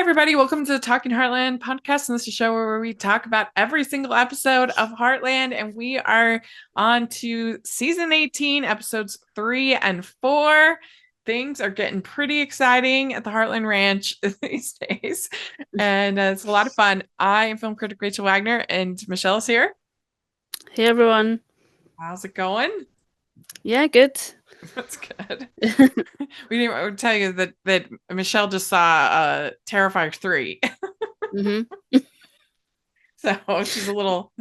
everybody. Welcome to the Talking Heartland podcast. And this is a show where we talk about every single episode of Heartland. And we are on to season 18, episodes 3 and 4. Things are getting pretty exciting at the Heartland Ranch these days. And it's a lot of fun. I am film critic Rachel Wagner, and Michelle is here. Hey, everyone. How's it going? Yeah, good. That's good. We didn't tell you that Michelle just saw Terrifier 3. Mm-hmm. So she's a little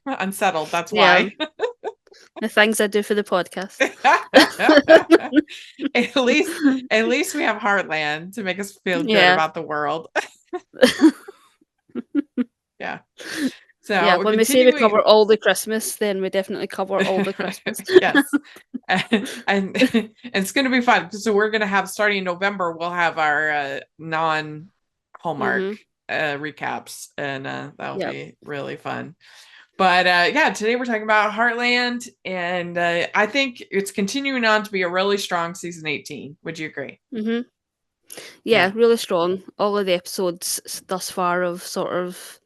unsettled. That's why. Yeah. The things I do for the podcast. At least we have Heartland to make us feel good about the world. Yeah. So yeah, when we say we cover all the Christmas, then we definitely cover all the Christmas. Yes. And it's going to be fun. So we're going to have, starting in November, we'll have our non-Hallmark recaps, and that'll be really fun. But today we're talking about Heartland, and I think it's continuing on to be a really strong season 18. Would you agree? Mm-hmm. Yeah, really strong. All of the episodes thus far have sort of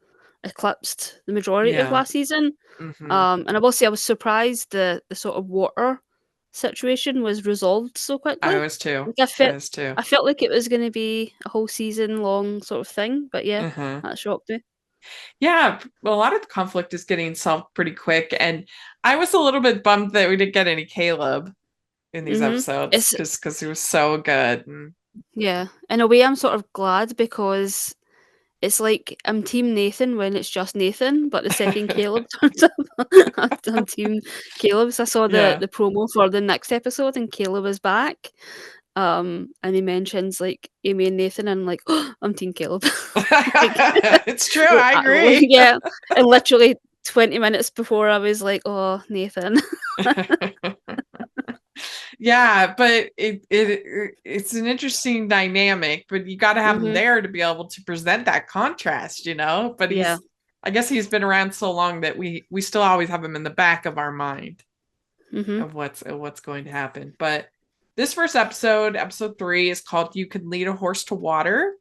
eclipsed the majority of last season. Mm-hmm. And I will say I was surprised the sort of water situation was resolved so quickly. I was too. I felt like it was going to be a whole season long sort of thing, but that shocked me. Yeah, well, a lot of the conflict is getting solved pretty quick, and I was a little bit bummed that we didn't get any Caleb in these episodes, just because he was so good. Yeah, in a way, I'm sort of glad, because it's like I'm Team Nathan when it's just Nathan, but the second Caleb turns up, I'm Team Caleb. So I saw the promo for the next episode, and Caleb is back. And he mentions like Amy and Nathan, and I'm like, oh, I'm Team Caleb. It's true, I agree. Yeah, and literally 20 minutes before, I was like, oh, Nathan. Yeah, but it's an interesting dynamic, but you got to have him there to be able to present that contrast, But I guess he's been around so long that we still always have him in the back of our mind of what's going to happen. But this first episode 3, is called "You Can Lead a Horse to Water,"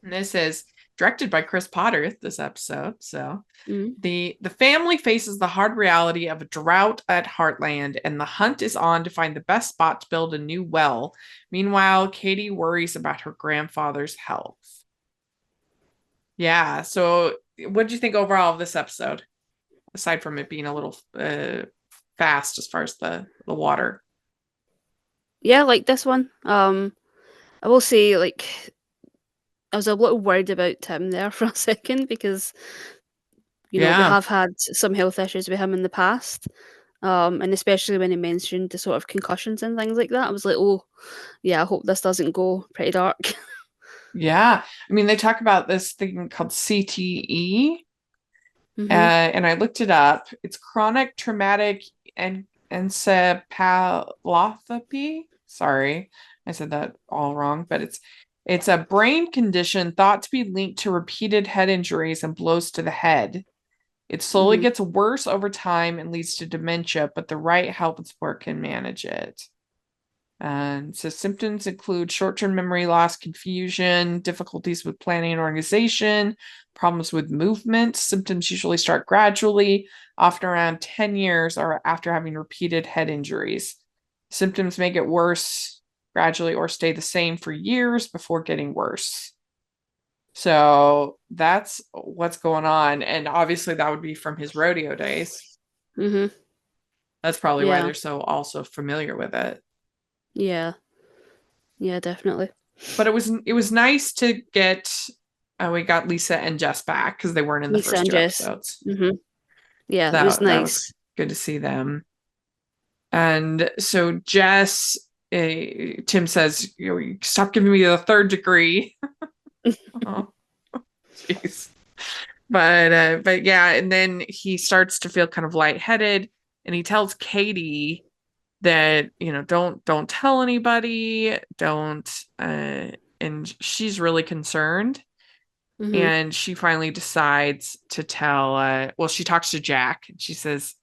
and this is directed by Chris Potter, this episode. So the family faces the hard reality of a drought at Heartland, and the hunt is on to find the best spot to build a new well. Meanwhile, Katie worries about her grandfather's health. Yeah, so what did you think overall of this episode, aside from it being a little fast as far as the water? Yeah, like this one. I will say, like, I was a little worried about Tim there for a second, because we have had some health issues with him in the past, and especially when he mentioned the sort of concussions and things like that, I was like, oh yeah, I hope this doesn't go pretty dark. Yeah, I mean, they talk about this thing called CTE, and I looked it up. It's chronic traumatic encephalopathy. Sorry, I said that all wrong, but it's a brain condition thought to be linked to repeated head injuries and blows to the head. It slowly gets worse over time and leads to dementia, but the right help and support can manage it. And so symptoms include short-term memory loss, confusion, difficulties with planning and organization, problems with movement. Symptoms usually start gradually, often around 10 years or after having repeated head injuries. Symptoms may get worse gradually or stay the same for years before getting worse. So that's what's going on. And obviously that would be from his rodeo days. That's probably why they're so also familiar with it. Yeah, definitely. But it was nice to get we got Lisa and Jess back, because they weren't in the first 2 episodes. Yeah, that was nice. That was good to see them. And so Jess, Tim says, stop giving me the 3rd degree. Oh, jeez. But yeah, and then he starts to feel kind of lightheaded, and he tells Katie that, don't tell anybody, and she's really concerned. And she finally decides to tell, she talks to Jack, and she says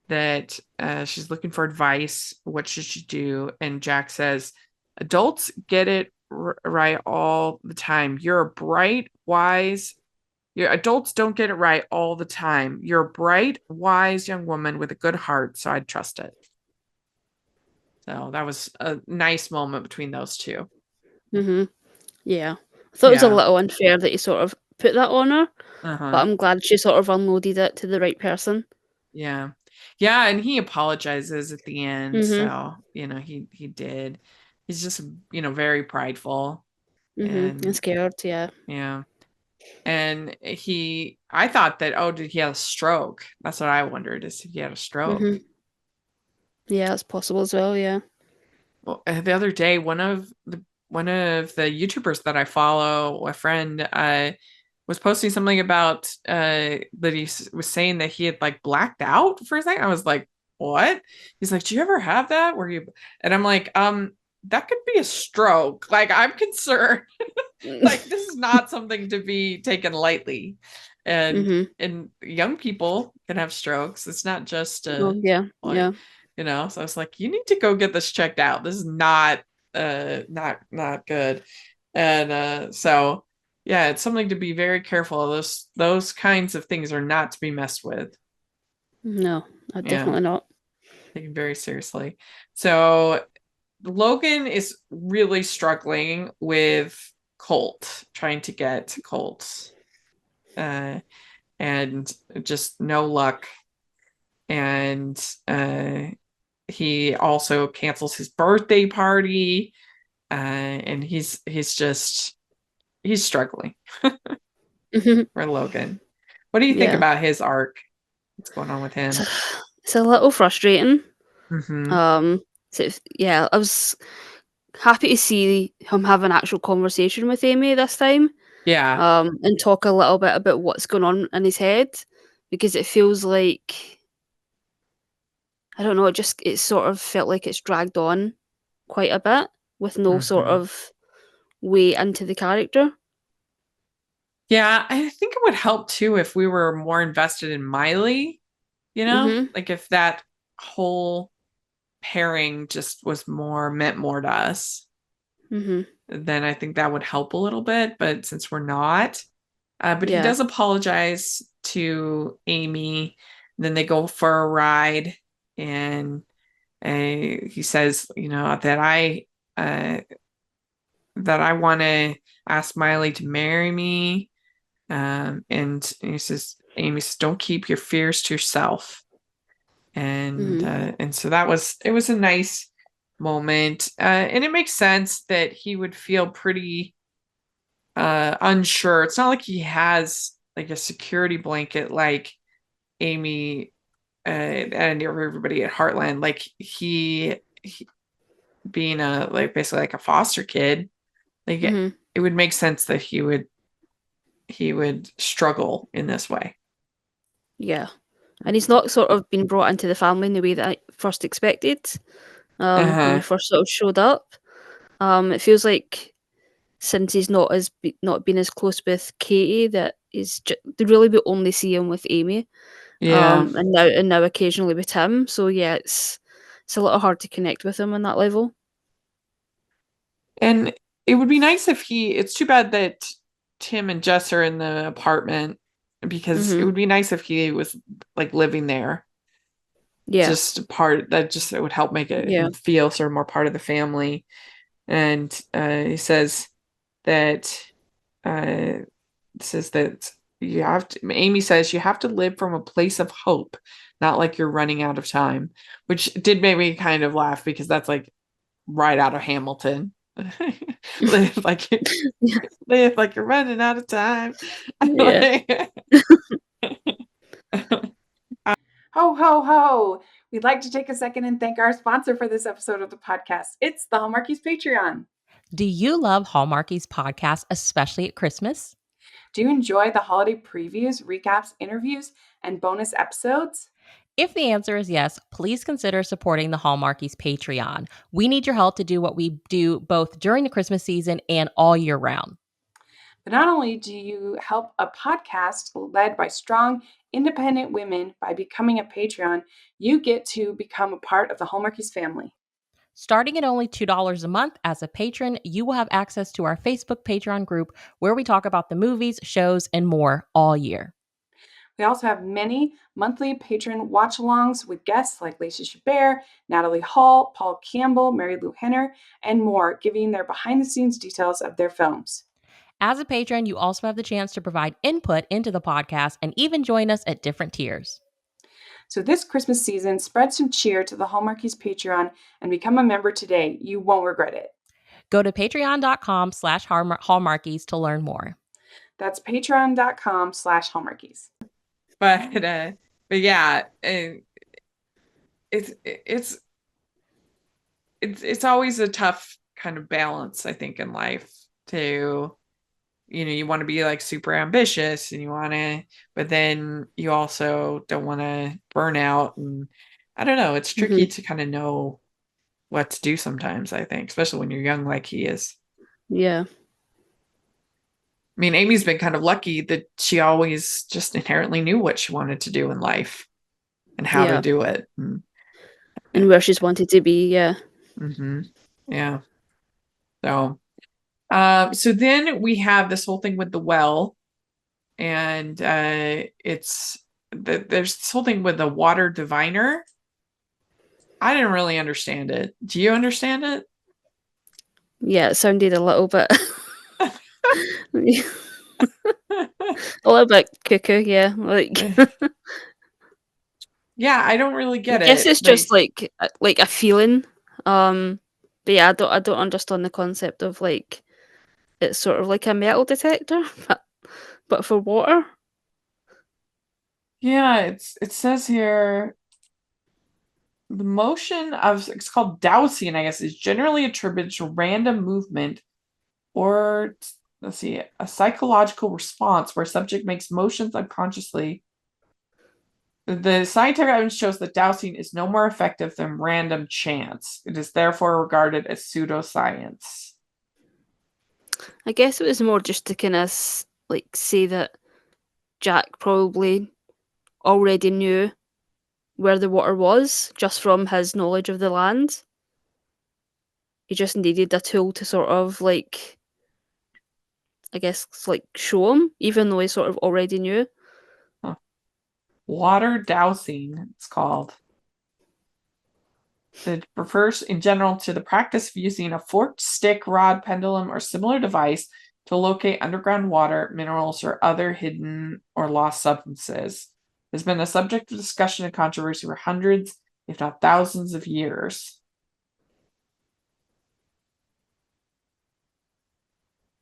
that she's looking for advice. What should she do? And Jack says, adults get it right all the time. You're a bright, wise, your adults don't get it right all the time. You're a bright, wise young woman with a good heart, so I'd trust it. So that was a nice moment between those two. Mhm. Yeah. I thought it was a Yeah. little unfair that he sort of put that on her, but Uh-huh. I'm glad she sort of unloaded it to the right person. Yeah. Yeah, and he apologizes at the end, Mhm. so, he did. He's just, very prideful Mhm. And and scared, yeah. yeah. And I thought that, oh, did he have a stroke? That's what I wondered, is if he had a stroke. Mhm. Yeah, it's possible as well, yeah. Well, the other day, one of the YouTubers that I follow, a friend, was posting something about that was saying that he had like blacked out for a second. I was like, what? He's like, do you ever have that? Where you? And I'm like, that could be a stroke. Like, I'm concerned. Like, this is not something to be taken lightly. And Mhm. and young people can have strokes. It's not just Oh, yeah, like, yeah. so I was like, you need to go get this checked out. This is not good. And so yeah, it's something to be very careful of. Those kinds of things are not to be messed with. No, Yeah, definitely not. taken very seriously. So Logan is really struggling with Colt, trying to get Colt. Uh, and just no luck. And he also cancels his birthday party. And he's struggling Mhm. for Logan. What do you think Yeah. about his arc? What's going on with It's a him? it's a little frustrating. Mm-hmm. Um, so yeah, I was happy to see him have an actual conversation with Amy this time, Yeah. and talk a little bit about what's going on in his head, because it feels like I don't know, it sort of felt like it's dragged on quite a bit with no sort Mm-hmm. of way into the character. Yeah, I think it would help too if we were more invested in Miley, Mhm. like if that whole pairing just was meant more to us, Mhm. then I think that would help a little bit. But since we're not, but he Yeah. does apologize to Amy. Then they go for a ride, and he says, uh, that I want to ask Miley to marry me. And he says, Amy says, don't keep your fears to yourself. And Mhm. so it was a nice moment, and it makes sense that he would feel pretty unsure. It's not like he has like a security blanket like Amy and everybody at Heartland. Like he being a like basically like a foster kid, like Mhm. it would make sense that he would struggle in this way. Yeah. And he's not sort of been brought into the family in the way that I first expected, when he Uh-huh. first sort of showed up. It feels like since he's not been as close with Katie, that they really would only see him with Amy, Yeah. and now occasionally with Tim. So yeah, it's a little hard to connect with him on that level. And it would be nice if it's too bad that Tim and Jess are in the apartment, because it Mhm. would be nice if he was like living there. Yeah. Just part that just it would help make Yeah. him feel sort of more part of the family. And he that uh says that Amy says you have to live from a place of hope, not like you're running out of time, which did make me kind of laugh because that's like right out of Hamilton. live like Yeah. live like you're running out of time. Yeah. Like, ho, ho, ho. We'd like to take a second and thank our sponsor for this episode of the podcast. It's the Hallmarkies Patreon. Do you love Hallmarkies podcast, especially at Christmas? Do you enjoy the holiday previews, recaps, interviews, and bonus episodes? If the answer is yes, please consider supporting the Hallmarkies Patreon. We need your help to do what we do both during the Christmas season and all year round. But not only do you help a podcast led by strong, independent women by becoming a Patreon, you get to become a part of the Hallmarkies family. Starting at only $2 a month as a patron, you will have access to our Facebook Patreon group where we talk about the movies, shows, and more all year. We also have many monthly patron watch-alongs with guests like Lacey Chabert, Natalie Hall, Paul Campbell, Mary Lou Henner, and more, giving their behind-the-scenes details of their films. As a patron, you also have the chance to provide input into the podcast and even join us at different tiers. So this Christmas season, spread some cheer to the Hallmarkies Patreon and become a member today. You won't regret it. Go to patreon.com/Hallmarkies to learn more. That's patreon.com/Hallmarkies. But yeah, it's always a tough kind of balance, I think, in life to, you want to be like super ambitious and but then you also don't want to burn out. And I don't know, it's tricky to kind of know what to do sometimes, I think, especially when you're young like he is. Yeah. I mean, Amy's been kind of lucky that she always just inherently knew what she wanted to do in life and how to do it. And where she's wanted to be, yeah. Yeah. So then we have this whole thing with the well, and there's this whole thing with the water diviner. I didn't really understand it. Do you understand it? Yeah, it sounded a little bit a little bit cuckoo, yeah. Yeah, I don't really get it. I guess it's just like a feeling. But yeah, I don't understand the concept of like it's sort of like a metal detector, but for water. Yeah, it says here the motion of, it's called dowsing, I guess, is generally attributed to random movement or, let's see, a psychological response where subject makes motions unconsciously. The scientific evidence shows that dowsing is no more effective than random chance. It is therefore regarded as pseudoscience. I guess it was more just to kind of say that Jack probably already knew where the water was just from his knowledge of the land. He just needed a tool to sort of like, I guess, like show him, even though he sort of already knew. Huh. Water dowsing, it's called. It refers in general to the practice of using a forked stick, rod, pendulum, or similar device to locate underground water, minerals, or other hidden or lost substances. It has been a subject of discussion and controversy for hundreds, if not thousands, of years.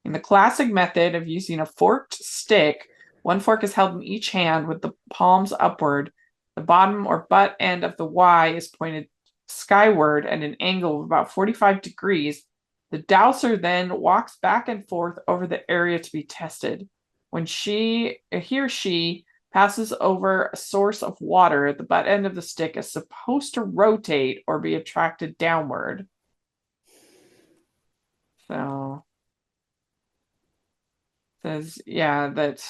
In the classic method of using a forked stick, one fork is held in each hand with the palms upward. The bottom or butt end of the Y is pointed skyward at an angle of about 45 degrees. The dowser then walks back and forth over the area to be tested. When he or she passes over a source of water, the butt end of the stick is supposed to rotate or be attracted downward. So says, yeah, that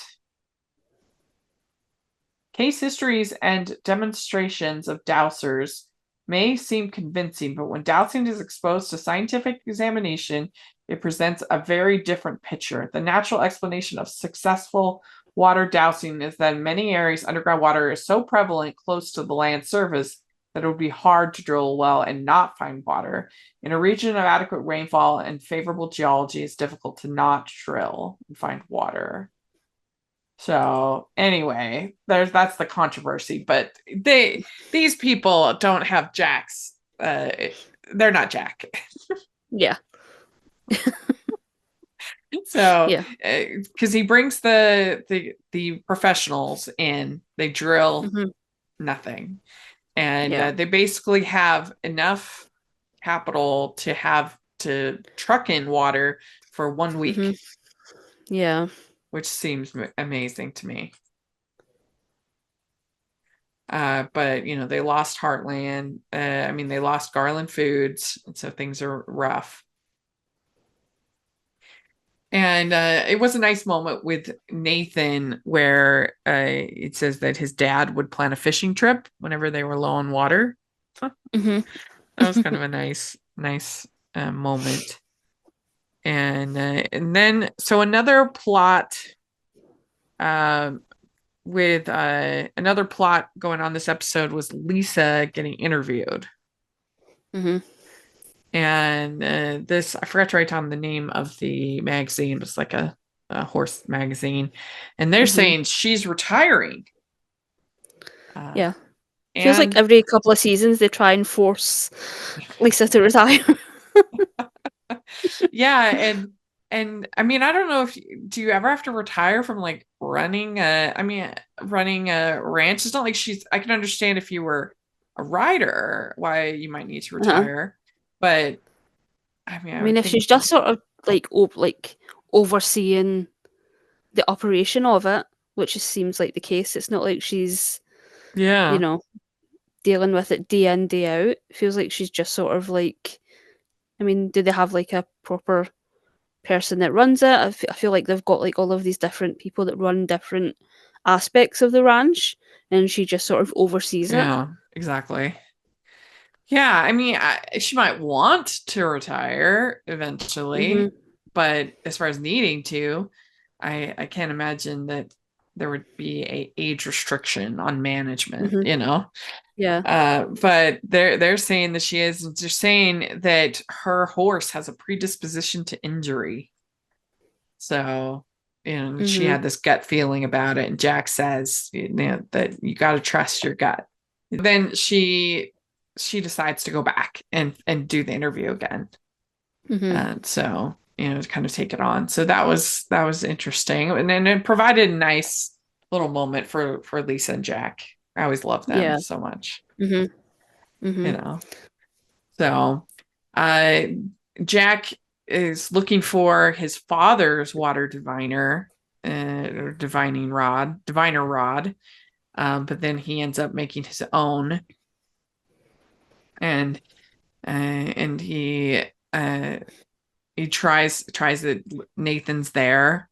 case histories and demonstrations of dowsers may seem convincing, but when dowsing is exposed to scientific examination, it presents a very different picture. The natural explanation of successful water dowsing is that in many areas, underground water is so prevalent close to the land surface that it would be hard to drill a well and not find water. In a region of adequate rainfall and favorable geology, it's difficult to not drill and find water. So anyway, that's the controversy, but these people don't have Jack's. They're not Jack. Yeah. So because he brings the professionals in, they drill nothing, and they basically have enough capital to have to truck in water for 1 week. Yeah. Which seems amazing to me. But they lost Heartland. They lost Garland Foods, and so things are rough. And it was a nice moment with Nathan where it says that his dad would plan a fishing trip whenever they were low on water. That was kind of a nice nice moment. And then so another plot with another plot going on this episode was Lisa getting interviewed. Mm-hmm. And this, I forgot to write down the name of the magazine. It's like a horse magazine. And they're saying she's retiring. Yeah. Feels like And every couple of seasons they try and force Lisa to retire. yeah, and I mean, I don't know if do you ever have to retire from like running running a ranch? It's not like I can understand if you were a rider why you might need to retire, but I mean, I mean, if she's just sort of like overseeing the operation of it, which seems like the case, it's not like she's yeah, you know dealing with it day in day out. It feels like she's just sort of like, I mean, do they have like a proper person that runs it? I feel like they've got like all of these different people that run different aspects of the ranch, and she just sort of oversees it. yeah, exactly. Yeah, I mean, she might want to retire eventually, but as far as needing to, I can't imagine that there would be a age restriction on management, you know? Yeah. But they're saying that she is. They're saying that her horse has a predisposition to injury. So, she had this gut feeling about it, and Jack says, that you got to trust your gut. Then she decides to go back and do the interview again. And so, to kind of take it on. So that was interesting, and then it provided a nice little moment for Lisa and Jack. I always love them so much. So Jack is looking for his father's water diviner or diviner rod, but then he ends up making his own, and he tries it. Nathan's there,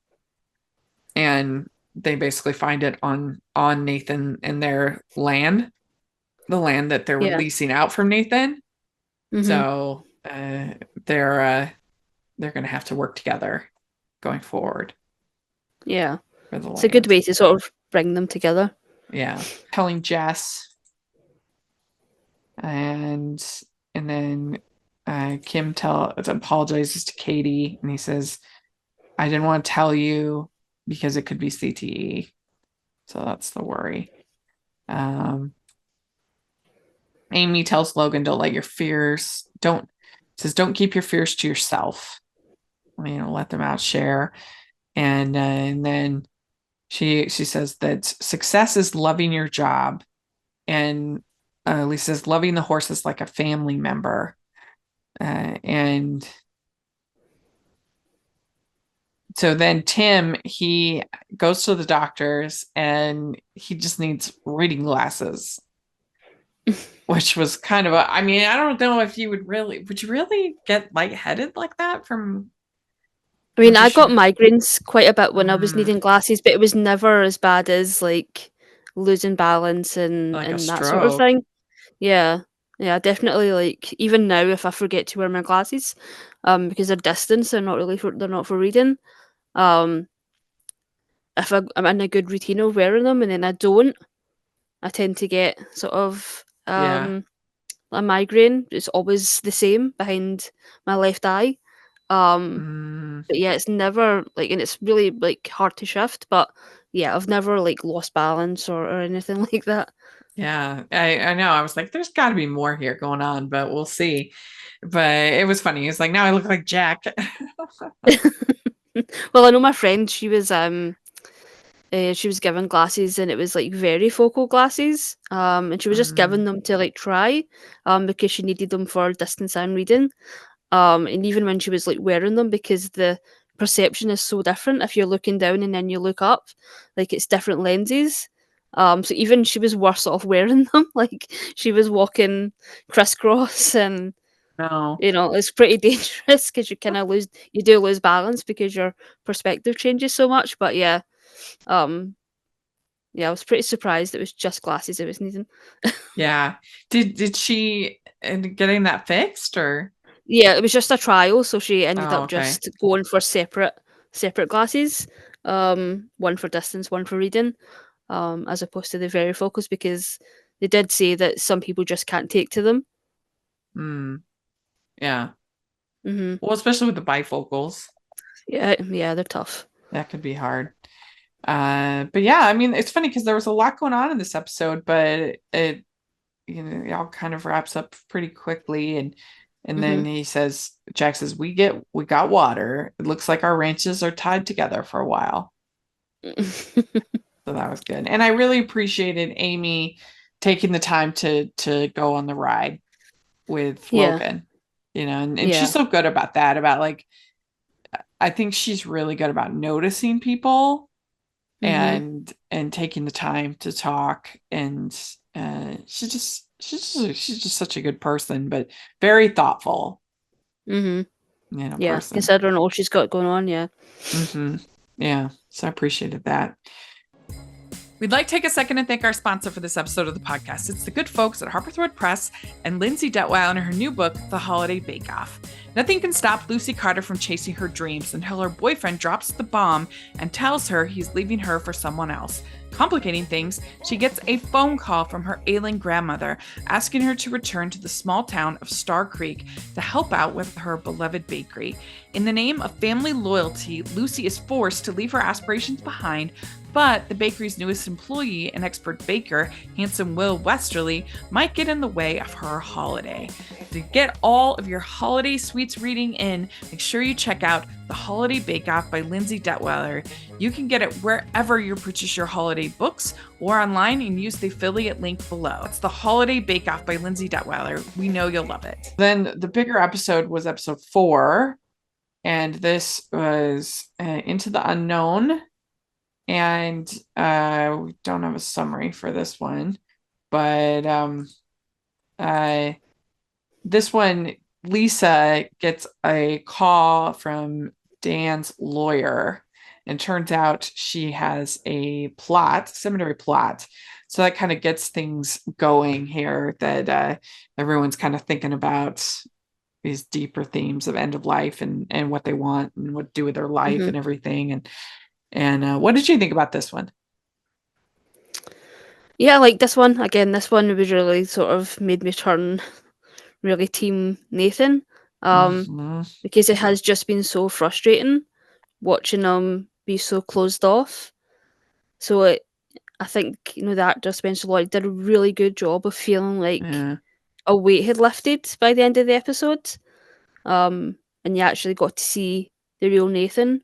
and they basically find it on Nathan and their land, the land that they're leasing out from Nathan. So they're going to have to work together going forward. Yeah, for the it's a good way to sort of bring them together. Yeah, telling Jess, and then Kim apologizes to Katie, and he says, "I didn't want to tell you because it could be CTE." So that's the worry. Amy tells Logan, "Don't let your fears don't keep your fears to yourself. Let them out, share." And then she says that success is loving your job, and Lisa says loving the horses like a family member, and so then Tim, he goes to the doctor's and he just needs reading glasses. Which was kind of I don't know if you would you really get lightheaded like that from? I mean, I got migraines quite a bit when I was needing glasses, but it was never as bad as like losing balance and Like a that sort of stroke. thing. Yeah, definitely. Like even now, if I forget to wear my glasses, because they're distance, they're not for reading. If I'm in a good routine of wearing them and then I don't, I tend to get sort of a migraine. It's always the same behind my left eye. But yeah, it's never like, and it's really like hard to shift. But yeah, I've never like lost balance or anything like that. Yeah, I know. I was like, there's got to be more here going on, but we'll see. But it was funny. It's like, now I look like Jack. Well, I know my friend. She was given glasses, and it was like very focal glasses. And she was just given them to like try, because she needed them for distance and reading. And even when she was like wearing them, because the perception is so different if you're looking down and then you look up, like it's different lenses. So even she was worse off wearing them. Like she was walking crisscross, and No. it's pretty dangerous because you do lose balance because your perspective changes so much. But yeah, I was pretty surprised it was just glasses I was needing. Yeah. Did she end up getting that fixed or? Yeah, it was just a trial, so she ended Oh, up okay. just going for separate glasses. One for distance, one for reading, as opposed to the varifocals, because they did say that some people just can't take to them. Yeah. Mm-hmm. Well, especially with the bifocals. Yeah, they're tough. That could be hard. But yeah, I mean, it's funny because there was a lot going on in this episode, but it it all kind of wraps up pretty quickly, and then Jack says, we got water. It looks like our ranches are tied together for a while. So that was good. And I really appreciated Amy taking the time to go on the ride with Yeah. Logan. And Yeah. she's so good about that, about like, I think she's really good about noticing people and taking the time to talk, and she's just such a good person, but very thoughtful Yeah, person. considering all she's got going on, yeah. Yeah, so I appreciated that. We'd like to take a second and thank our sponsor for this episode of the podcast. It's the good folks at Harper Thread Press and Lindsay Detweiler and her new book, The Holiday Bake Off. Nothing can stop Lucy Carter from chasing her dreams until her boyfriend drops the bomb and tells her he's leaving her for someone else. Complicating things, she gets a phone call from her ailing grandmother asking her to return to the small town of Star Creek to help out with her beloved bakery. In the name of family loyalty, Lucy is forced to leave her aspirations behind, but the bakery's newest employee, an expert baker, handsome Will Westerly, might get in the way of her holiday. To get all of your holiday sweets reading in, make sure you check out The Holiday Bake Off by Lindsay Detweiler. You can get it wherever you purchase your holiday books or online and use the affiliate link below. It's The Holiday Bake Off by Lindsay Detweiler. We know you'll love it. Then the bigger episode was episode 4, and this was Into the Unknown. And we don't have a summary for this one, but this one, Lisa gets a call from Dan's lawyer, and turns out she has a cemetery plot. So that kind of gets things going here, that everyone's kind of thinking about these deeper themes of end of life and what they want and what to do with their life and everything. And what did you think about this one? Yeah, I like this one. Again, this one was really sort of made me turn really team Nathan. Because it has just been so frustrating watching him be so closed off. So I think, the actor Spencer Lloyd did a really good job of feeling like a weight had lifted by the end of the episode. And you actually got to see the real Nathan.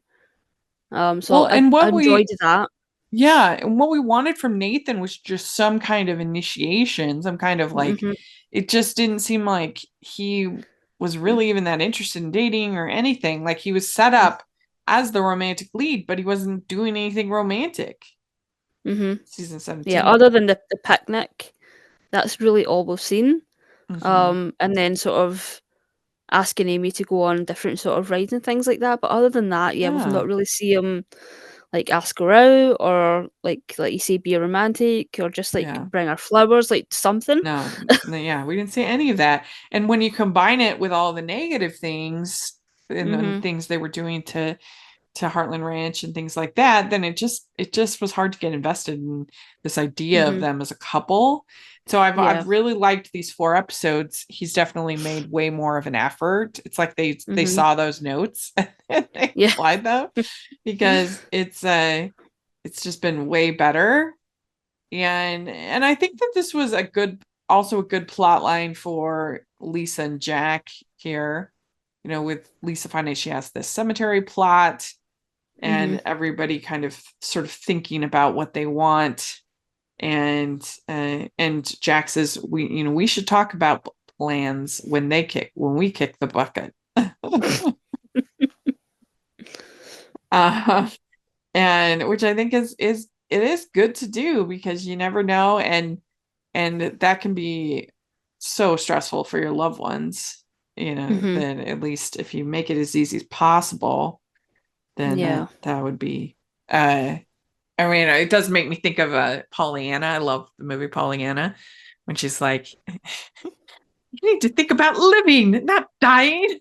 So I enjoyed that. Yeah, and what we wanted from Nathan was just some kind of initiation, some kind of like, it just didn't seem like he was really even that interested in dating or anything. Like, he was set up as the romantic lead, but he wasn't doing anything romantic. Season 17. Yeah, other than the picnic, that's really all we've seen. And then sort of asking Amy to go on different sort of rides and things like that. But other than that, we've not really seen him like ask her out, or like you say, be a romantic, or just like bring her flowers, like something. No, we didn't see any of that. And when you combine it with all the negative things and things they were doing to Heartland Ranch and things like that, then it just was hard to get invested in this idea of them as a couple. So I've really liked these 4 episodes. He's definitely made way more of an effort. It's like they saw those notes and they applied them, because it's just been way better. And I think that this was also a good plot line for Lisa and Jack here. With Lisa finding she has this cemetery plot, and everybody kind of sort of thinking about what they want. And Jack says, we should talk about plans when we kick the bucket. And which I think is good to do, because you never know, and that can be so stressful for your loved ones. Then at least if you make it as easy as possible, then that would be I mean, it does make me think of Pollyanna. I love the movie Pollyanna, when she's like, You need to think about living, not dying.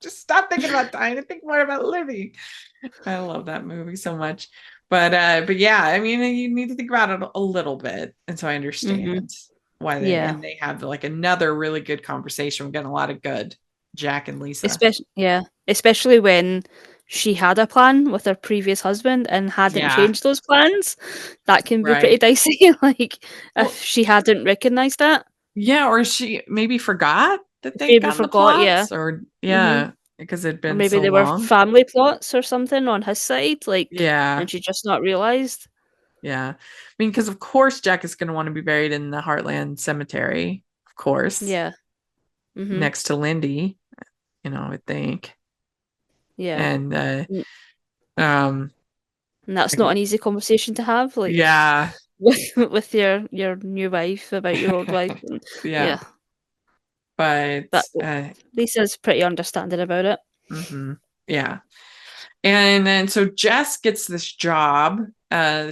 Just stop thinking about dying and think more about living. I love that movie so much. But yeah, I mean, you need to think about it a little bit. And so I understand why they have like another really good conversation. We're getting a lot of good Jack and Lisa. Especially when she had a plan with her previous husband and hadn't changed those plans. That can be pretty dicey. Like if she hadn't recognized that. Yeah, or she maybe forgot that they'd gotten the plots, or because it'd been or maybe so they long. were family plots or something on his side, like and she just not realized. Yeah, I mean, because of course Jack is going to want to be buried in the Heartland Cemetery, of course. Yeah, next to Lindy, I would think. Yeah, and and that's not an easy conversation to have, like with your new wife about your old wife. And, but Lisa's pretty understanding about it. Yeah, and then so Jess gets this job.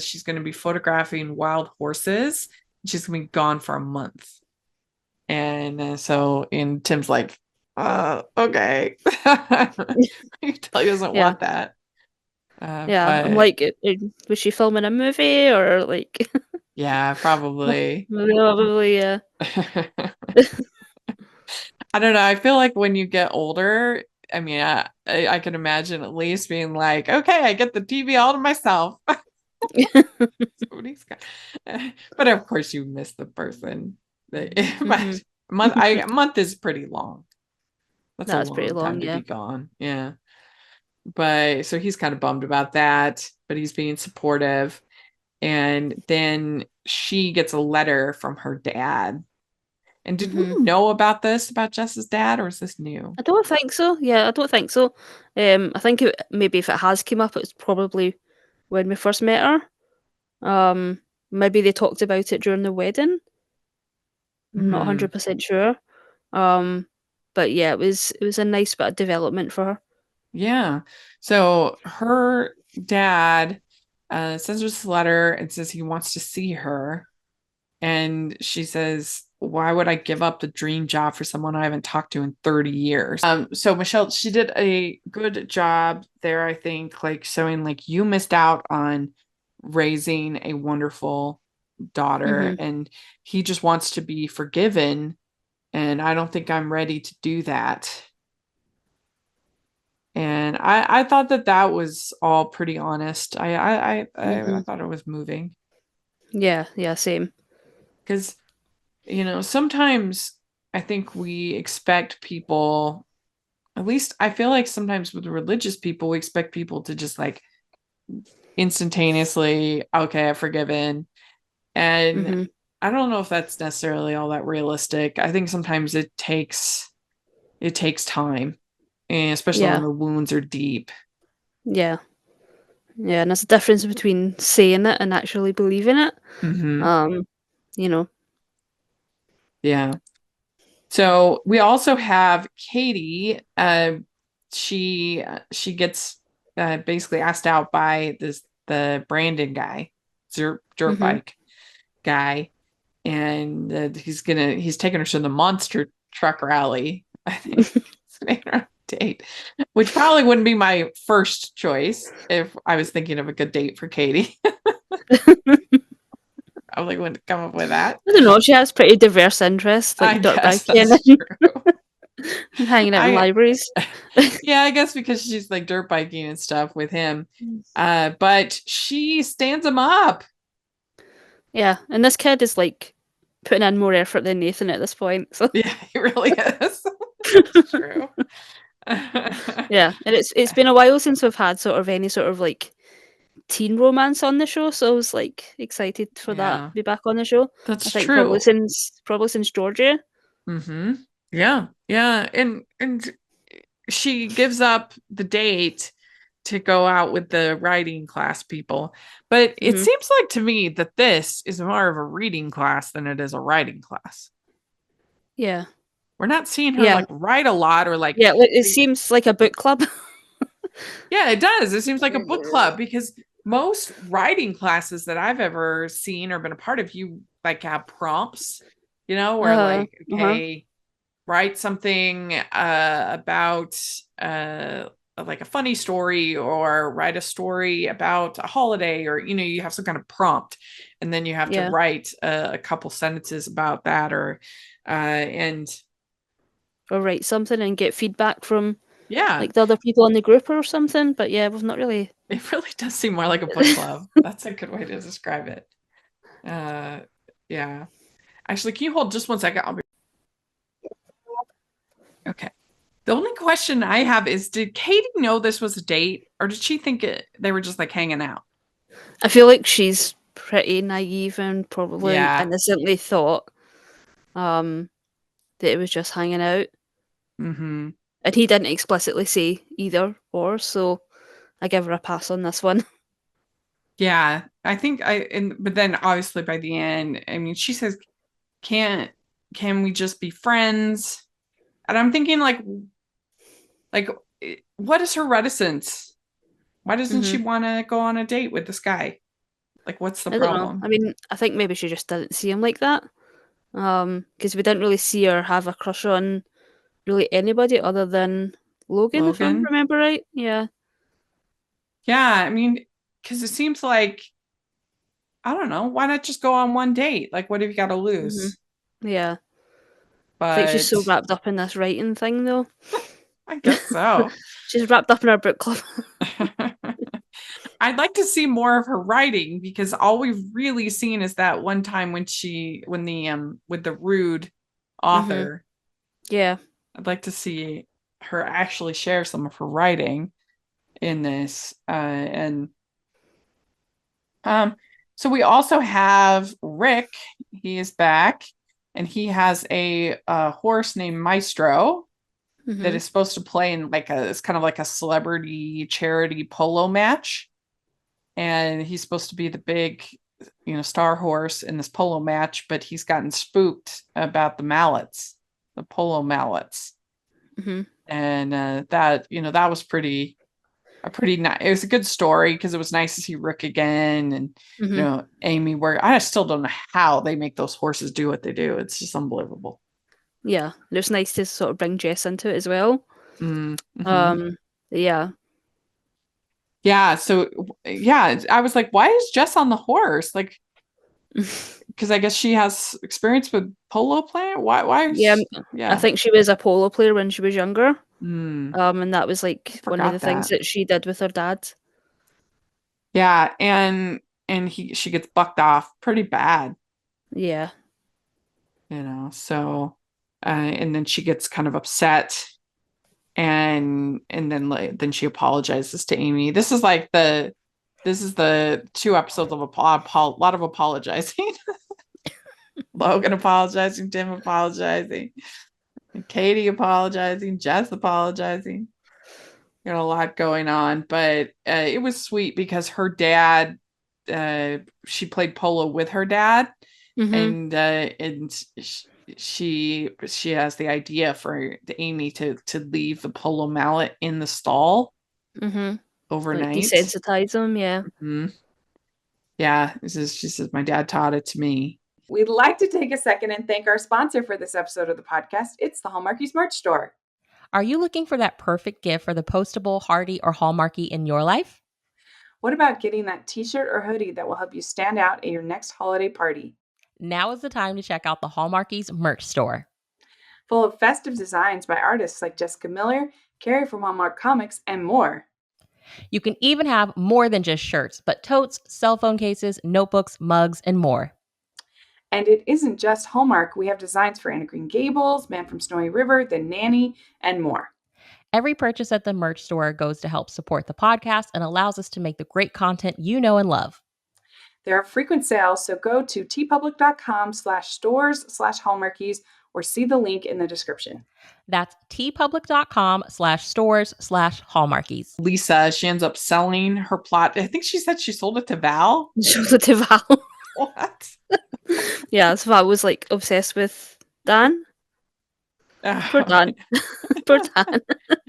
She's going to be photographing wild horses. She's going to be gone for a month, and Tim's like, okay. You tell he doesn't want that. I'm like, was she filming a movie or like? Yeah, probably. Probably, yeah. I don't know. I feel like when you get older, I mean, I can imagine at least being like, okay, I get the TV all to myself. But of course, you miss the person. But a month is pretty long. That's pretty long time to be gone. Yeah. But so he's kind of bummed about that, but he's being supportive. And then she gets a letter from her dad. And did we know about this, about Jess's dad, or is this new? I don't think so. Yeah, I don't think so. I think maybe if it has come up, it's probably when we first met her. Maybe they talked about it during the wedding. I'm not 100% sure. But yeah, it was a nice bit of development for her. Yeah. So her dad sends her this letter and says he wants to see her. And she says, why would I give up the dream job for someone I haven't talked to in 30 years? So Michelle, she did a good job there, I think, like showing like you missed out on raising a wonderful daughter and he just wants to be forgiven. And I don't think I'm ready to do that. And I thought that was all pretty honest. I thought it was moving. Yeah, same. Because, sometimes I think we expect people, at least I feel like sometimes with religious people, we expect people to just like instantaneously, okay, I've forgiven. And I don't know if that's necessarily all that realistic. I think sometimes it takes time, and especially when the wounds are deep. Yeah, and there's a difference between saying it and actually believing it. Yeah. So we also have Katie. She gets basically asked out by the Brandon guy, dirt bike guy, and he's taking her to the monster truck rally. I think it's her date, which probably wouldn't be my first choice if I was thinking of a good date for Katie. I probably wouldn't come up with that. I don't know. She has pretty diverse interests, like dirt biking and hanging out in libraries. Yeah, I guess because she's like dirt biking and stuff with him. But she stands him up. Yeah, and this kid is like putting in more effort than Nathan at this point. So yeah, he really is. That's true. Yeah, and it's been a while since we've had sort of any sort of like teen romance on the show, so I was like excited for that to be back on the show. That's I think true. Probably since Georgia. Yeah, and she gives up the date to go out with the writing class people, but it seems like to me that this is more of a reading class than it is a writing class. Yeah, we're not seeing her like write a lot or like it seems like a book club. Yeah, it does. It seems like a book club because most writing classes that I've ever seen or been a part of, you like have prompts where like, Uh-huh. okay, write something about like a funny story, or write a story about a holiday, or you have some kind of prompt, and then you have to Yeah. write a couple sentences about that, or and Or write something and get feedback from yeah, like the other people in the group or something. But yeah, we've not really. it really does seem more like a book club. That's a good way to describe it. Yeah. Actually, can you hold just 1 second? Okay. The only question I have is, did Katie know this was a date, or did she think they were just like hanging out? I feel like she's pretty naive and probably Yeah. innocently thought that it was just hanging out. Mm-hmm. And he didn't explicitly say either or, so I give her a pass on this one. Yeah. I think but then obviously by the end, I mean, she says, can we just be friends? And I'm thinking like, what is her reticence? Why doesn't she want to go on a date with this guy? Like, what's the I don't know. problem? I mean, I think maybe she just didn't see him like that. Because we didn't really see her have a crush on really anybody other than Logan, if I Logan? remember right. Yeah. Yeah, I mean, because it seems like, I don't know, why not just go on one date? Like, what have you got to hmm lose? Yeah. I think she's so But wrapped up in this writing thing, though. I guess so. She's wrapped up in our book club. I'd like to see more of her writing, because all we've really seen is that one time when the with the rude author. Yeah. I'd like to see her actually share some of her writing in this. And so we also have Rick. He is back, and he has a horse named Maestro that hmm is supposed to play in it's kind of like a celebrity charity polo match. And he's supposed to be the big, star horse in this polo match, but he's gotten spooked about the polo mallets. hmm And that was pretty nice. It was a good story, because it was nice to see Rick again, and hmm Amy. Where I still don't know how they make those horses do what they do. It's just unbelievable. Yeah. And it's nice to sort of bring Jess into it as well. Mm-hmm. Um, yeah. Yeah. So yeah, I was like, why is Jess on the horse? Like, because I guess she has experience with polo playing. Why is Yeah, I yeah. think she was a polo player when she was younger. Mm, And that was like one of the forgot things that. that she did with her dad. Yeah, and she gets bucked off pretty bad, Yeah. so and then she gets kind of upset, and then she apologizes to Amy. This is the 2 episodes of a lot of apologizing. Logan apologizing, Tim apologizing, Katie apologizing, Jess apologizing. Got a lot going on, but it was sweet, because her dad, she played polo with her dad, hmm and she has the idea for Amy to leave the polo mallet in the stall hmm Like overnight. desensitize them, yeah. Mhm. Yeah, she says, my dad taught it to me. We'd like to take a second and thank our sponsor for this episode of the podcast. It's the Hallmarkies merch store. Are you looking for that perfect gift for the postable, hardy, or Hallmarky in your life? What about getting that t-shirt or hoodie that will help you stand out at your next holiday party? Now is the time to check out the Hallmarkies merch store. Full of festive designs by artists like Jessica Miller, Carrie from Hallmark Comics, and more. You can even have more than just shirts, but totes, cell phone cases, notebooks, mugs, and more. And it isn't just Hallmark. We have designs for Anna Green Gables, Man from Snowy River, The Nanny, and more. Every purchase at the merch store goes to help support the podcast and allows us to make the great content you know and love. There are frequent sales, so go to tpublic.com/stores/hallmarkies or see the link in the description. That's tpublic.com/stores/hallmarkies. Lisa, she ends up selling her plot. I think she said she sold it to Val. Shows to Val. What? Yeah, so Val was like obsessed with Dan. Poor Dan. Poor Dan.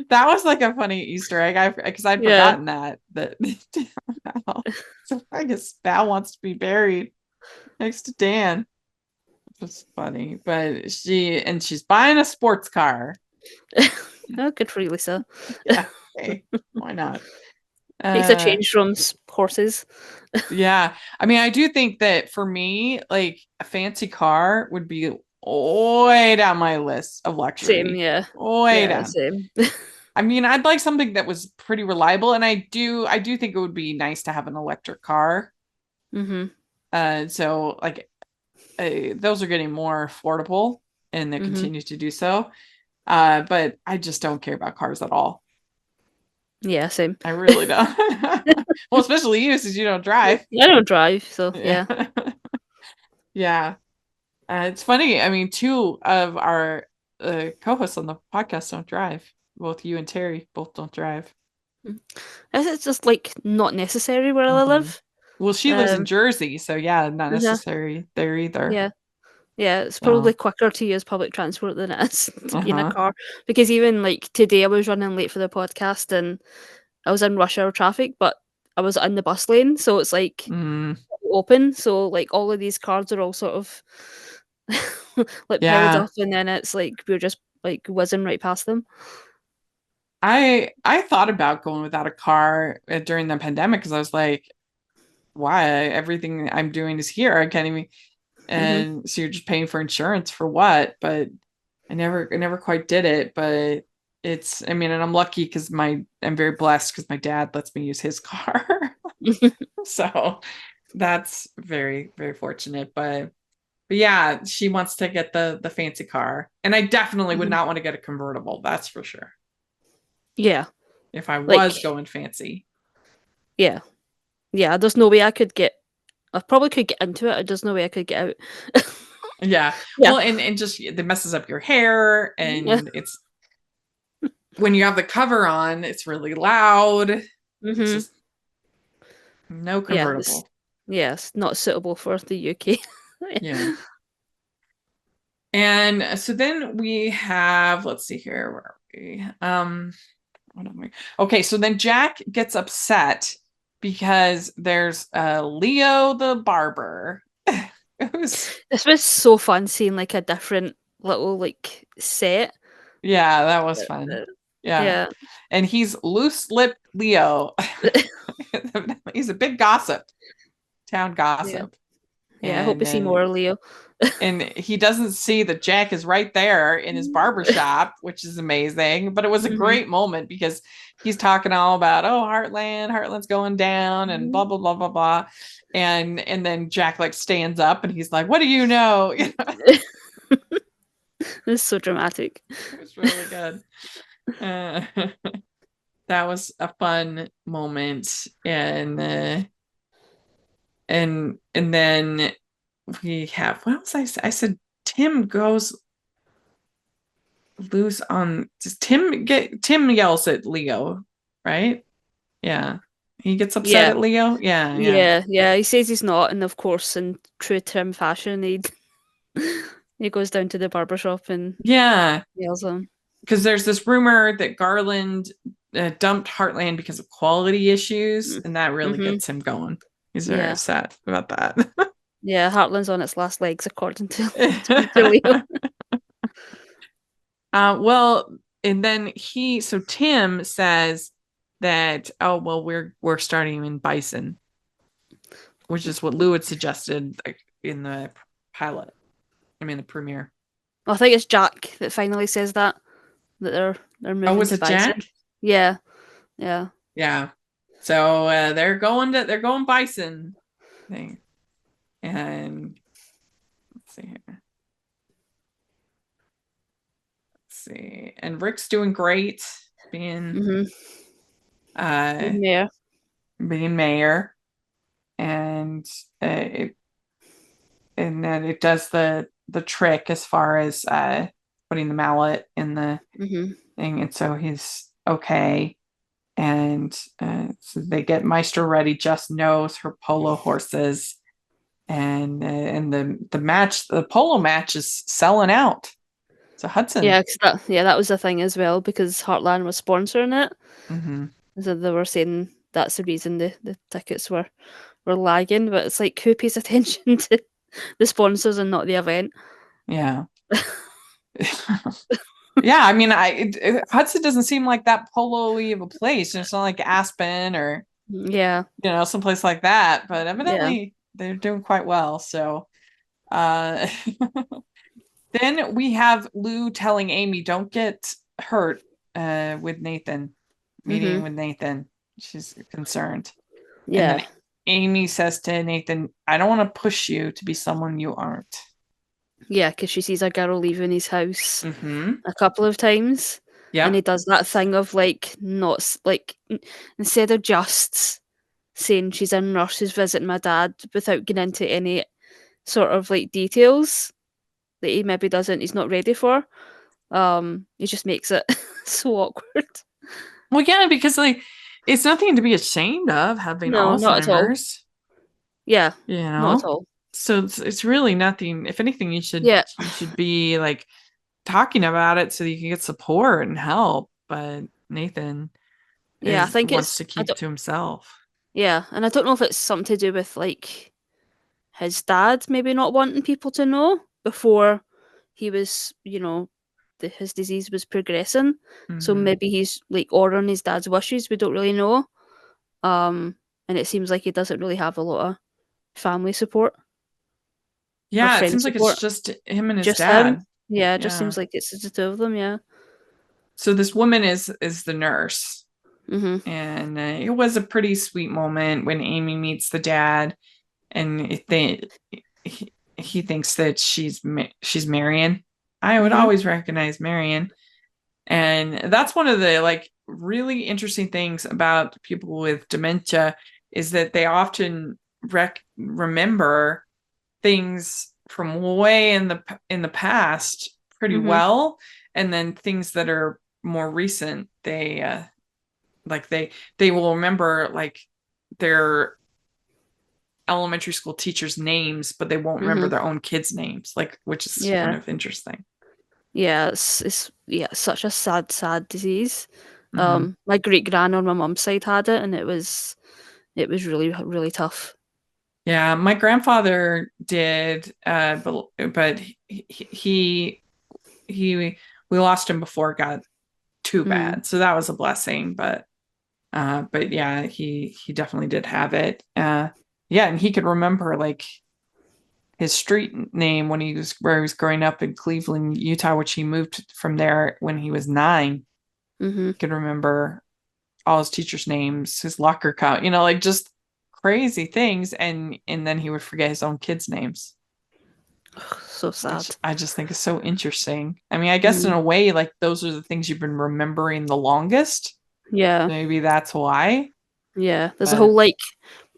That was like a funny Easter egg, because I'd Yeah. forgotten that so I guess Val wants to be buried next to Dan. It's funny, but she's buying a sports car. Oh, good for you, Lisa. Yeah, okay. Why not? Makes a change from horses. Yeah. I mean, I do think that for me, like a fancy car would be way down my list of luxury. Same, yeah. Way Yeah, down. same. I mean, I'd like something that was pretty reliable, and I do think it would be nice to have an electric car. So like those are getting more affordable, and they continue to do so. But I just don't care about cars at all. Yeah, same. I really don't. Well, especially you, since you don't drive. I don't drive, so yeah. Yeah. It's funny. I mean, two of our co-hosts on the podcast don't drive. Both you and Terry both don't drive. It's just like not necessary where I live. Well, she lives in Jersey, so yeah, not necessary there either. Yeah. Yeah, it's probably quicker to use public transport than it is to be in a car. Because even like today I was running late for the podcast and I was in rush hour traffic, but I was in the bus lane, so it's like open. So like all of these cars are all sort of like piled up, and then it's like we're just like whizzing right past them. I thought about going without a car during the pandemic because I was like, why? Everything I'm doing is here. I can't even. And so you're just paying for insurance for what? But I never quite did it. But I mean, and I'm lucky because I'm very blessed because my dad lets me use his car. So that's very, very fortunate. But yeah, she wants to get the fancy car. And I definitely would not want to get a convertible. That's for sure. Yeah. If I was going fancy. Yeah. Yeah, there's no way I could get. I probably could get into it. There's no way I could get out. Yeah. Well, and just it messes up your hair, and it's when you have the cover on, it's really loud. It's just no convertible. Yes, not suitable for the UK. Yeah. And so then we have, let's see here, where are we? What am I? Okay, so then Jack gets upset because there's Leo the barber. This was so fun seeing like a different little like set. Yeah, that was fun. Yeah. And he's loose-lipped Leo. He's a big gossip. Town gossip. Yeah, I hope to see more Leo. And he doesn't see that Jack is right there in his barbershop, which is amazing. But it was a great moment because he's talking all about, Heartland's going down and blah, blah, blah, blah, blah. And then Jack like stands up and he's like, what do you know? It's so dramatic. It was really good. That was a fun moment. And then we have, what else I said Tim goes loose on, does Tim yells at Leo, right? Yeah. He gets upset at Leo. Yeah. He says he's not, and of course in true Tim fashion he goes down to the barbershop and yells at him. Because there's this rumor that Garland dumped Heartland because of quality issues, and that really gets him going. He's very upset about that. Yeah, Heartland's on its last legs, according to Leo. Well, and then Tim says that, we're starting in Bison, which is what Lou had suggested in the pilot. I mean, the premiere. Well, I think it's Jack that finally says that they're moving to Bison. Jack? Yeah. So they're going Bison thing. And let's see here. Let's see. And Rick's doing great being mayor. And then it does the trick as far as putting the mallet in the thing, and so he's okay. And so they get Maestro ready. Just knows her polo horses. And the polo match is selling out. So Hudson. Yeah, that was the thing as well, because Heartland was sponsoring it. So they were saying that's the reason the tickets were lagging. But it's like, who pays attention to the sponsors and not the event. Yeah. Yeah, I mean, Hudson doesn't seem like that polo-y of a place. It's not like Aspen or Yeah. someplace like that. But Yeah. evidently, they're doing quite well. So, then we have Lou telling Amy, "Don't get hurt." With Nathan, meeting with Nathan, she's concerned. And then Yeah. Amy says to Nathan, "I don't want to push you to be someone you aren't." Yeah, because she sees a girl leaving his house Mm-hmm. a couple of times, and he Yep. does that thing of like not instead of just saying she's a nurse who's visiting my dad without getting into any sort of like details that he maybe doesn't, he's not ready for. He just makes it so awkward. Well, yeah, because like it's nothing to be ashamed of having No, not at all. Alzheimer's. Yeah, You not at know, all. so it's really nothing. If anything, you should Yeah, be like talking about it so you can get support and help. But Nathan yeah. I think wants it's to keep it to himself. yeah, and I don't know if it's something to do with like his dad maybe not wanting people to know before he was, his disease was progressing. So Mhm. maybe he's like ordering his dad's wishes. We don't really know. And it seems like he doesn't really have a lot of family support or Yeah, it friend seems like it's support. just him and his Just him. dad. Yeah, it just Yeah. seems like it's the two of them. Yeah. So this woman is the nurse, Mhm. and it was a pretty sweet moment when Amy meets the dad, and he thinks that she's Marion. I would Mhm. always recognize Marion, and that's one of the like really interesting things about people with dementia is that they often remember things from way in the past pretty Mhm. well, and then things that are more recent they like they will remember like their elementary school teachers' names, but they won't remember Mhm. their own kids' names, like, which is kind Yeah. of interesting. Yeah. It's such a sad disease. Hmm. My great gran on my mum's side had it, and it was really really tough. Yeah, my grandfather did, but he we lost him before it got too Mm. bad, so that was a blessing. But yeah, he definitely did have it. Yeah, and he could remember like his street name when where he was growing up in Cleveland, Utah, which he moved from there when he was 9. Mhm. He could remember all his teachers' names, his locker count, like just crazy things, and then he would forget his own kids' names, So which sad. I just think is so interesting. I mean, I guess in Mm. a way, like those are the things you've been remembering the longest. Yeah. Maybe that's why. Yeah. There's a But whole like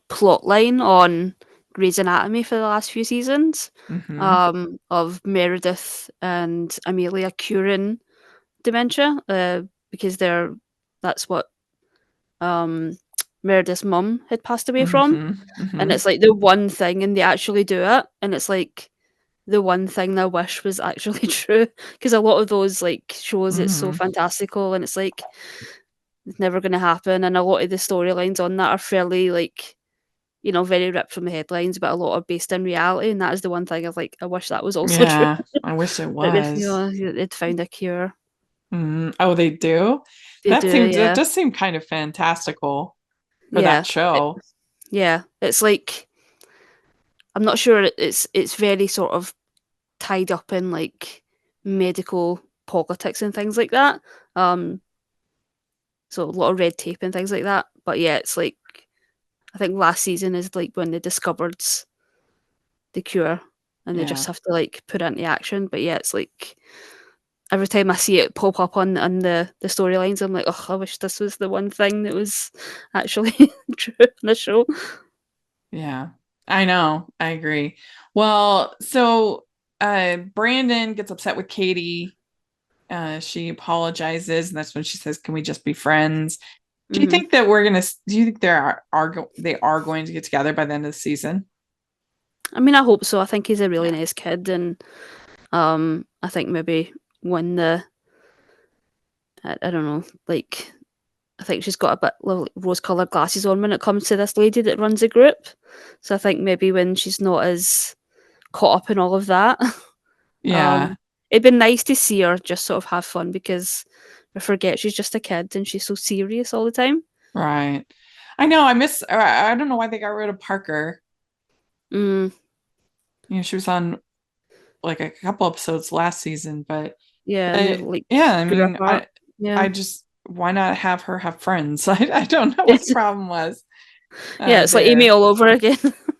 plot line on Grey's Anatomy for the last few seasons, mhm, of Meredith and Amelia curing dementia, because that's what um Meredith's mum had passed away from, mhm, and mhm, it's like the one thing, and they actually do it, and it's like the one thing I wish was actually true, because a lot of those like shows, it's so mhm. fantastical, and it's like it's never going to happen, and a lot of the storylines on that are fairly like very ripped from the headlines, but a lot are based in reality, and that is the one thing I wish that was also true. Yeah, I wish it That if was. they'd found a cure. Mhm. Oh, they do? They do, That yeah. does seem kind of fantastical for Yeah. that show. Yeah. It's like I'm not sure it's very sort of tied up in like medical politics and things like that. Um so a lot of red tape and things like that. But yeah, it's like I think last season is like when they discovered the cure and they just Yeah. have to like put it into action. But yeah, it's like every time I see it pop up on the storylines, I'm like, oh, I wish this was the one thing that was actually true in the show. Yeah. I know. I agree. Well, so Brandon gets upset with Katie. She apologizes, and that's when she says, "Can we just be friends?" Do you Hmm. think that do you think they are going to get together by the end of the season? I mean, I hope so. I think he's a really Yeah. nice kid, and I think maybe when I don't know, like I think she's got a bit like rose-colored glasses on when it comes to this lady that runs the group. So I think maybe when she's not as caught up in all of that. Yeah. It'd been nice to see her just sort of have fun because I forget she's just a kid and she's so serious all the time. Right. I know. I don't know why they got rid of Parker. Mm, You know, she was on like a couple episodes last season, but yeah, and they like yeah, I grew mean, apart. Yeah. I just, why not have her have friends? I don't know what the problem was. Yeah, it's like Amy all over again.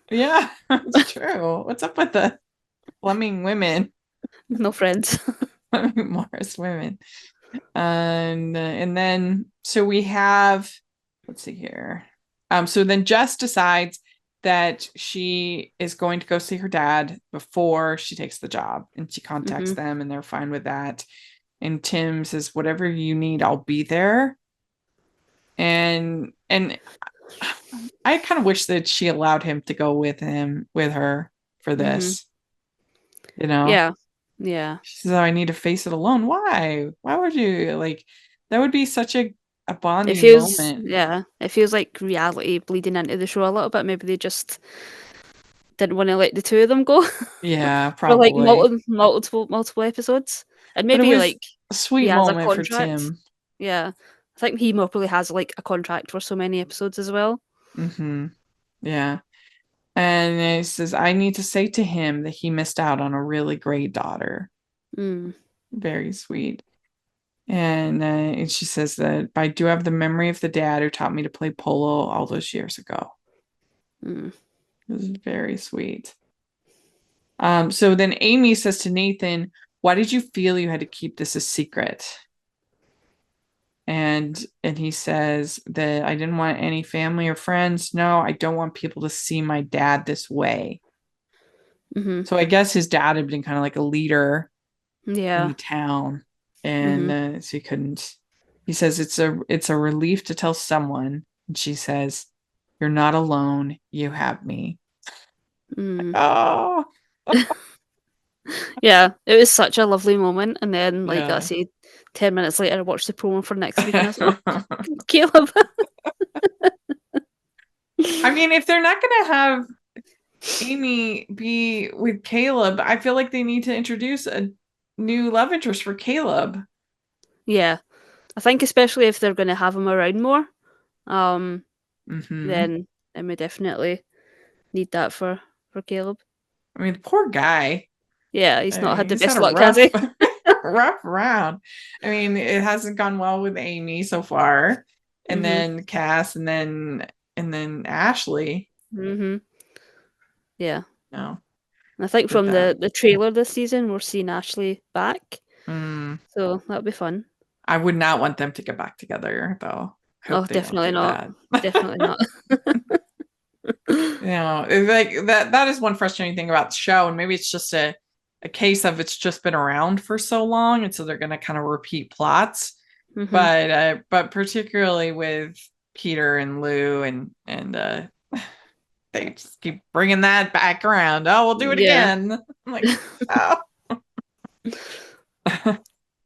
Yeah, it's true. What's up with the Fleming women? No friends. Fleming Morris women. And then so we have, let's see here. So then Jess decides that she is going to go see her dad before she takes the job, and she contacts them and they're fine with that. And Tim says, whatever you need, I'll be there. And I kind of wish that she allowed him to go with her for this. You know? Yeah. Yeah. She says, oh, I need to face it alone. Why? Why would you? Like, that would be such a bonding moment. Yeah, it feels like reality bleeding into the show a little bit. Maybe they just didn't want to let the two of them go Yeah, for like probably. multiple episodes. And But it maybe was like a he sweet has a moment for contract. Tim. Yeah. I think he probably has like a contract for so many episodes as well. Yeah. And he says, I need to say to him that he missed out on a really great daughter. Very sweet. And she says that I do have the memory of the dad who taught me to play polo all those years ago. This is very sweet. So then Amy says to Nathan, why did you feel you had to keep this a secret? And he says that I didn't want any family or friends. No, I don't want people to see my dad this way. So I guess his dad had been kind of like a leader in the town, and so he couldn't. He says it's a relief to tell someone. And she says, "You're not alone. You have me." Oh, yeah, it was such a lovely moment. And then, like I yeah. say, 10 minutes later, I watched the promo for next week, and I was like, "Oh, Caleb." I mean, if they're not going to have Amy be with Caleb, I feel like they need to introduce a new love interest for Caleb. Yeah, I think especially if they're going to have him around more, then we definitely need that for Caleb. I mean, the poor guy. Yeah, he's not had the He's best had a luck, has he? rough round. I mean, it hasn't gone well with Amy so far, and then Cass, and then Ashley. Yeah. No. And I think from the trailer this season, we're seeing Ashley back. So that'll be fun. I would not want them to get back together, though. Oh, definitely not. Definitely not. You know, like that is one frustrating thing about the show, and maybe it's just a case of it's just been around for so long, and so they're going to kind of repeat plots. But particularly with Peter and Lou, and they just keep bringing that back around. Oh, we'll do it again. I'm like, oh.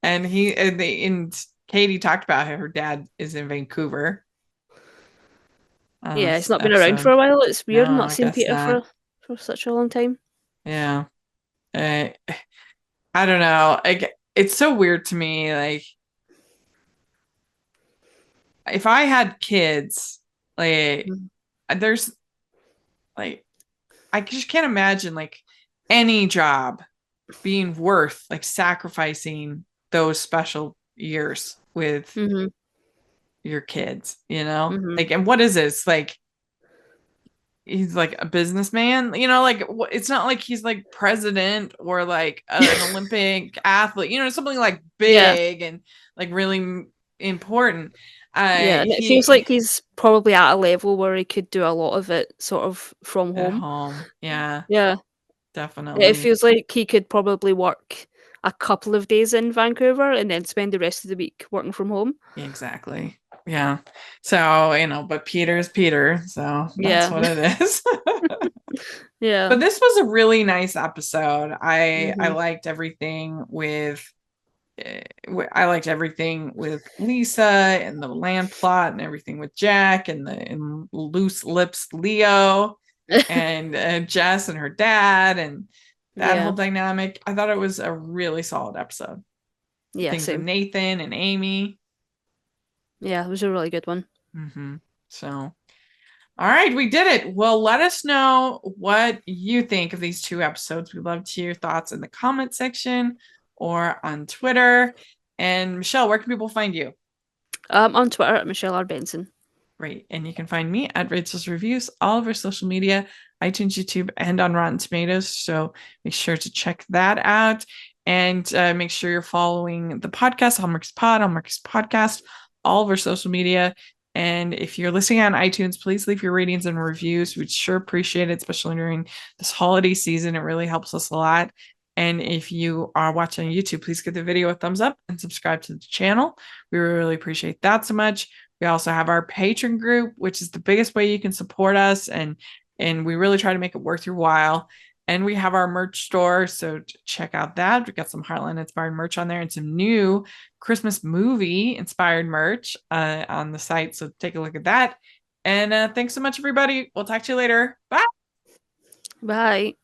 And Katie talked about how her dad is in Vancouver. Yeah, he's not been around for a while. It's weird not seeing Peter for such a long time. Yeah. I don't know. It's so weird to me. Like, if I had kids, like, there's like, I just can't imagine like any job being worth like sacrificing those special years with your kids, you know? Like, and what is this? Like, he's like a businessman, you know, like it's not like he's like president or like an Olympic athlete, you know, something like big and like really important. Yeah, and it feels like he's probably at a level where he could do a lot of it sort of from at home. home. Yeah. Yeah. Definitely. It feels like he could probably work a couple of days in Vancouver and then spend the rest of the week working from home. Exactly. Yeah. So, you know, but Peter's Peter, so that's what it is. Yeah. But this was a really nice episode. I liked everything with Lisa and the land plot and everything with Jack and loose lips Leo and Jess and her dad, and that whole dynamic. I thought it was a really solid episode. Yeah, Things with same. Nathan and Amy. Yeah, it was a really good one. So, all right, we did it. Well, let us know what you think of these 2 episodes. We'd love to hear your thoughts in the comment section or on Twitter. And Michelle, where can people find you? On Twitter at Michelle R. Benson. Great. And you can find me at Rachel's Reviews, all of our social media, iTunes, YouTube, and on Rotten Tomatoes. So make sure to check that out. And make sure you're following the podcast, Hallmarkies Pod, Hallmarkies Podcast, all of our social media. And if you're listening on iTunes, please leave your ratings and reviews. We'd sure appreciate it, especially during this holiday season. It really helps us a lot. And if you are watching on YouTube, please give the video a thumbs up and subscribe to the channel. We really appreciate that so much. We also have our Patreon group, which is the biggest way you can support us. And we really try to make it worth your while. And we have our merch store, so check out that. We've got some Heartland inspired merch on there and some new Christmas movie inspired merch on the site. So take a look at that. And thanks so much, everybody. We'll talk to you later. Bye. Bye.